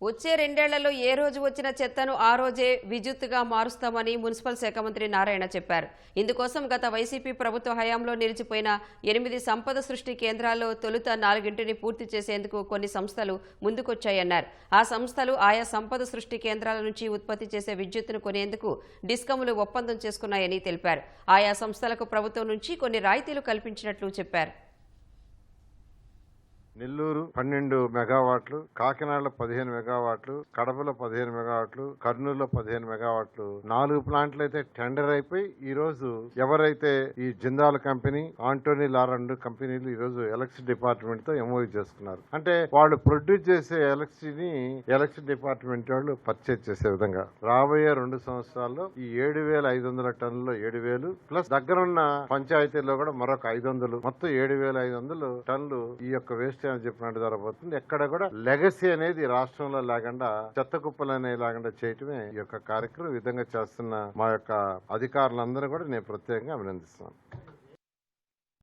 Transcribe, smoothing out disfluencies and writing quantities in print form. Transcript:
వచ్చే 2 ఏళ్లలో ఏ రోజు వచ్చిన చెత్తను ఆ రోజే విద్యుత్తుగా మారుస్తామని మున్సిపల్ శాఖ మంత్రి నారాయణ చెప్పారు. ఇందుకోసం గత వైసీపీ ప్రభుత్వ హయాంలో నిలిచిపోయిన 8 సంపద సృష్టి కేంద్రాల్లో తొలుత 4ని పూర్తి చేసేందుకు కొన్ని సంస్థలు ముందుకొచ్చాయన్నారు. ఆ సంస్థలు ఆయా సంపద సృష్టి కేంద్రాల నుంచి ఉత్పత్తి చేసే విద్యుత్తును కొనేందుకు డిస్కంలు ఒప్పందం చేసుకున్నాయని తెలిపారు. ఆయా సంస్థలకు ప్రభుత్వం నుంచి కొన్ని రాయితీలు కల్పించినట్లు చెప్పారు. నెల్లూరు 12 మెగావాట్లు, కాకినాడలో 15 మెగావాట్లు, కడపలో 15 మెగావాట్లు, కర్నూలులో 15 మెగావాట్లు 4 ప్లాంట్లు అయితే టెండర్ అయిపోయి ఈ రోజు ఎవరైతే ఈ జిందాల్ కంపెనీ, ఆంటోనీ లా 2 కంపెనీలు ఈ రోజు ఎలక్ట్రిసిటీ డిపార్ట్మెంట్ తో ఎంఓయూ చేసుకున్నారు. అంటే వాళ్ళు ప్రొడ్యూస్ చేసే ఎలక్ట్రిసిటీని ఎలక్ట్రిసిటీ డిపార్ట్మెంట్ వాళ్ళు పర్చేజ్ చేసే విధంగా రాబోయే 2 సంవత్సరాల్లో ఈ 7,500 టన్నుల్లో 7,000 ప్లస్ దగ్గరున్న పంచాయతీల్లో కూడా మరొక 500 మొత్తం 7,500 టన్నులు ఈ యొక్క వేస్ట్ అని చెప్పినట్టు జరగబోతుంది. ఎక్కడ కూడా లెగసీ అనేది రాష్ట్రంలో లేకుండా చెత్త కుప్పలు అనేవి లేకుండా చేయటమే ఈ యొక్క కార్యక్రమం. ఈ విధంగా చేస్తున్న మా యొక్క అధికారులందరూ కూడా నేను ప్రత్యేకంగా అభినందిస్తున్నాను.